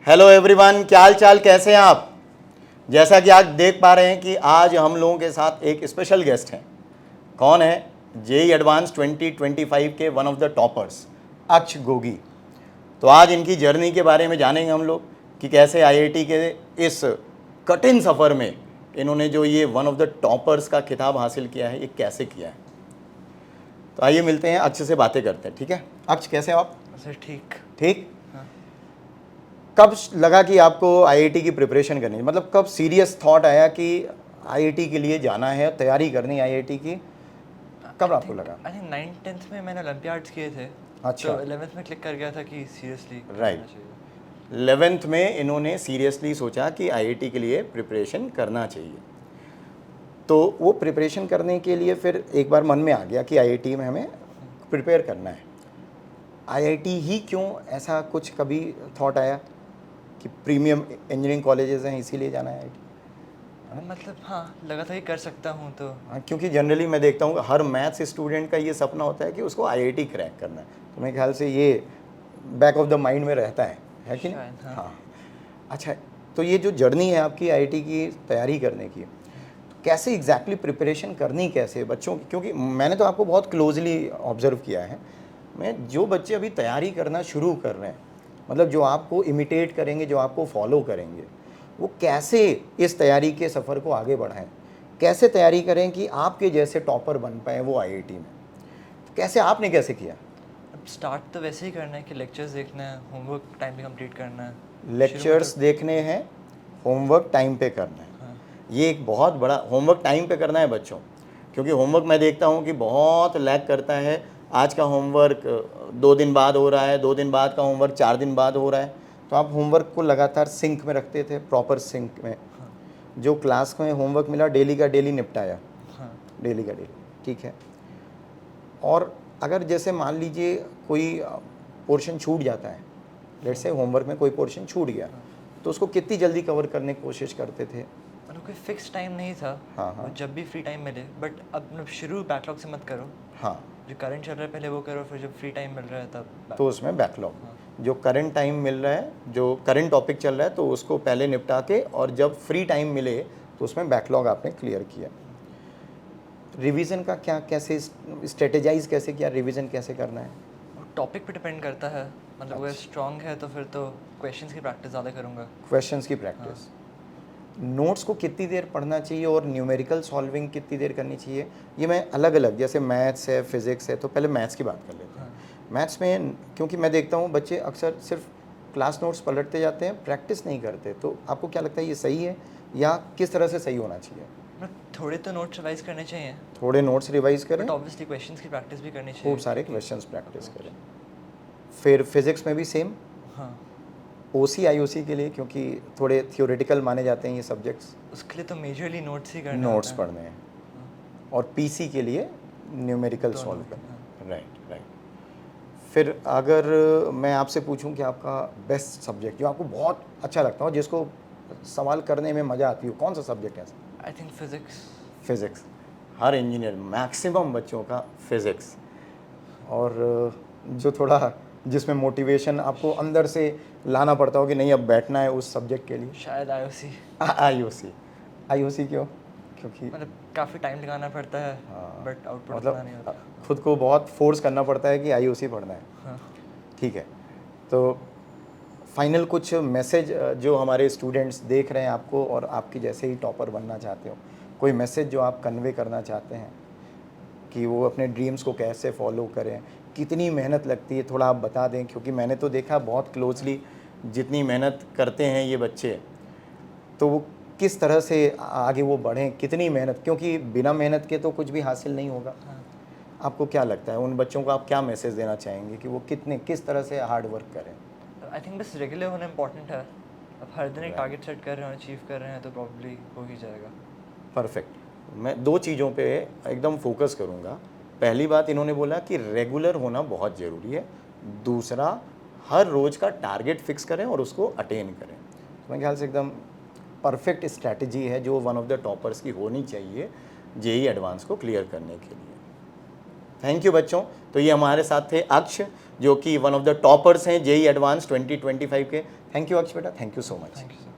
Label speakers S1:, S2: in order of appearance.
S1: Hello everyone, क्या हाल चाल, कैसे हैं आप। जैसा कि आज देख पा रहे हैं कि आज हम लोगों के साथ एक स्पेशल गेस्ट हैं। कौन है? जेई एडवांस 2025 के वन ऑफ द टॉपर्स अक्ष गोगी। तो आज इनकी जर्नी के बारे में जानेंगे हम लोग कि कैसे आईआईटी के इस कठिन सफ़र में इन्होंने जो ये वन ऑफ द टॉपर्स का खिताब हासिल किया है, ये कैसे किया है। तो आइए मिलते हैं, अक्ष से बातें करते हैं। ठीक है अक्ष, कैसे हो आप?
S2: सर ठीक।
S1: ठीक। कब लगा कि आपको आईआईटी की प्रिपरेशन करनी है, मतलब कब सीरियस थॉट आया कि आईआईटी के लिए जाना है, तैयारी करनी है आईआईटी की, कब आपको लगा?
S2: आई थिंक 9th-10th में मैंने ओलंपियाड्स किए थे।
S1: अच्छा।
S2: तो 11th में क्लिक कर गया था कि सीरियसली
S1: राइट। 11th में इन्होंने सीरियसली सोचा कि आईआईटी के लिए प्रिपरेशन करना चाहिए। तो वो प्रिपरेशन करने के लिए फिर एक बार मन में आ गया कि आईआईटी में हमें प्रिपेयर करना है। आईआईटी ही क्यों, ऐसा कुछ कभी थॉट आया कि प्रीमियम इंजीनियरिंग कॉलेजेस हैं इसीलिए जाना है आईआईटी?
S2: मतलब हाँ, लगा था कि कर सकता हूँ तो।
S1: हाँ, क्योंकि जनरली मैं देखता हूँ हर मैथ्स स्टूडेंट का ये सपना होता है कि उसको आईआईटी क्रैक करना है। तो मेरे ख्याल से ये बैक ऑफ द माइंड में रहता है कि नहीं?
S2: शायद, हाँ।
S1: हाँ। अच्छा, तो ये जो जर्नी है आपकी आईआईटी की तैयारी करने की, तो कैसे एग्जैक्टली प्रिपरेशन करनी कैसे बच्चों की? क्योंकि मैंने तो आपको बहुत क्लोजली ऑब्जर्व किया है। मैं जो बच्चे अभी तैयारी करना शुरू कर रहे हैं, मतलब जो आपको इमिटेट करेंगे, जो आपको फॉलो करेंगे, वो कैसे इस तैयारी के सफ़र को आगे बढ़ाएं, कैसे तैयारी करें कि आपके जैसे टॉपर बन पाए वो आईआईटी में। तो कैसे, आपने कैसे किया?
S2: अब स्टार्ट तो वैसे ही करना है कि लेक्चर्स देखना है, होमवर्क टाइम पे कंप्लीट करना है।
S1: लेक्चर्स देखने हैं, होमवर्क टाइम पे करना है।
S2: हाँ।
S1: ये एक बहुत बड़ा, होमवर्क टाइम पे करना है बच्चों, क्योंकि होमवर्क मैं देखता हूँ कि बहुत लैग करता है। आज का होमवर्क 2 दिन बाद हो रहा है, 2 दिन बाद का होमवर्क 4 दिन बाद हो रहा है। तो आप होमवर्क को लगातार सिंक में रखते थे, प्रॉपर सिंक में।
S2: हाँ।
S1: जो क्लास में होमवर्क मिला डेली का डेली निपटाया,
S2: हाँ।
S1: डेली का डेली, ठीक है। और अगर जैसे मान लीजिए कोई पोर्शन छूट जाता है, लेट्स से होमवर्क में कोई पोर्शन छूट गया, तो उसको कितनी जल्दी कवर करने की कोशिश करते थे?
S2: मतलब कोई फिक्स टाइम नहीं था।
S1: हाँ, हाँ।
S2: वो जब भी फ्री टाइम मिले, बट अब शुरू बैकलॉग से मत करो।
S1: हाँ।
S2: जो करंट चल रहा है पहले वो करो, फिर जब फ्री टाइम मिल रहा है तब
S1: तो उसमें बैकलॉग,
S2: हाँ।
S1: जो करंट टाइम मिल रहा है, जो करंट टॉपिक चल रहा है, तो उसको पहले निपटा के, और जब फ्री टाइम मिले तो उसमें बैकलॉग आपने क्लियर किया। रिवीजन का क्या, कैसे स्ट्रेटेजाइज कैसे किया, रिवीजन कैसे करना है?
S2: टॉपिक पे डिपेंड करता है। मतलब अगर स्ट्रॉन्ग है तो फिर तो क्वेश्चंस की प्रैक्टिस ज़्यादा करूँगा।
S1: क्वेश्चंस की प्रैक्टिस। नोट्स को कितनी देर पढ़ना चाहिए और न्यूमेरिकल सॉल्विंग कितनी देर करनी चाहिए? ये मैं अलग अलग, जैसे मैथ्स है, फिजिक्स है, तो पहले मैथ्स की बात कर लेते हैं। मैथ्स में क्योंकि मैं देखता हूँ बच्चे अक्सर सिर्फ क्लास नोट्स पलटते जाते हैं, प्रैक्टिस नहीं करते। तो आपको क्या लगता है, ये सही है या किस तरह से सही होना चाहिए?
S2: थोड़े तो नोट्स रिवाइज करने चाहिए,
S1: थोड़े नोट्स रिवाइज करें,
S2: बट ऑब्वियसली क्वेश्चंस की प्रैक्टिस भी करनी चाहिए।
S1: खूब सारे क्वेश्चंस प्रैक्टिस करें। फिर फिजिक्स में भी सेम,
S2: हाँ।
S1: ओसी आईओसी के लिए, क्योंकि थोड़े थियोरेटिकल माने जाते हैं ये सब्जेक्ट्स,
S2: उसके लिए तो मेजरली नोट्स ही करने
S1: नोट्स
S2: होते हैं।
S1: पढ़ने हैं। और पीसी के लिए न्यूमेरिकल
S2: दोनों,
S1: सॉल्व करना। Right right. फिर अगर मैं आपसे पूछूं कि आपका बेस्ट सब्जेक्ट जो आपको बहुत अच्छा लगता हो, जिसको सवाल करने में मज़ा आती हो, कौन सा सब्जेक्ट है?
S2: I think physics.
S1: Physics. Her engineer, maximum बच्चों का फिज़िक्स। और जो थोड़ा, जिसमें मोटिवेशन आपको अंदर से लाना पड़ता हो कि नहीं अब बैठना है उस सब्जेक्ट के लिए?
S2: शायद आईओसी।
S1: आईओसी। आईओसी क्यों? क्योंकि
S2: मतलब काफ़ी टाइम लगाना पड़ता है,
S1: हाँ,
S2: बट आउटपुट
S1: मतलब
S2: उतना नहीं होता।
S1: खुद को बहुत फोर्स करना पड़ता है कि आईओसी पढ़ना है।
S2: हाँ।
S1: ठीक है। तो फाइनल कुछ मैसेज जो हमारे स्टूडेंट्स देख रहे हैं आपको, और आपकी जैसे ही टॉपर बनना चाहते हो, कोई मैसेज जो आप कन्वे करना चाहते हैं कि वो अपने ड्रीम्स को कैसे फॉलो करें, कितनी मेहनत लगती है, थोड़ा आप बता दें। क्योंकि मैंने तो देखा बहुत क्लोजली, जितनी मेहनत करते हैं ये बच्चे, तो वो किस तरह से आगे वो बढ़ें, कितनी मेहनत, क्योंकि बिना मेहनत के तो कुछ भी हासिल नहीं होगा।
S2: हाँ।
S1: आपको क्या लगता है, उन बच्चों को आप क्या मैसेज देना चाहेंगे कि वो किस तरह से हार्ड वर्क करें?
S2: आई थिंक बस रेगुलर होना इम्पोर्टेंट है। अब हर दिन एक टारगेट सेट कर रहे हो, अचीव कर रहे हैं, तो प्रॉब्ली हो ही जाएगा।
S1: परफेक्ट। मैं 2 चीज़ों पे एकदम फोकस करूँगा। पहली बात, इन्होंने बोला कि रेगुलर होना बहुत ज़रूरी है। दूसरा, हर रोज़ का टारगेट फिक्स करें और उसको अटेन करें। तो मेरे ख्याल से एकदम परफेक्ट स्ट्रैटेजी है जो वन ऑफ द टॉपर्स की होनी चाहिए जेई एडवांस को क्लियर करने के लिए। थैंक यू बच्चों। तो ये हमारे साथ थे अक्ष, जो कि वन ऑफ द टॉपर्स हैं जेई एडवांस 2025 के। थैंक यू अक्ष बेटा, thank you so much.
S2: Thank you sir.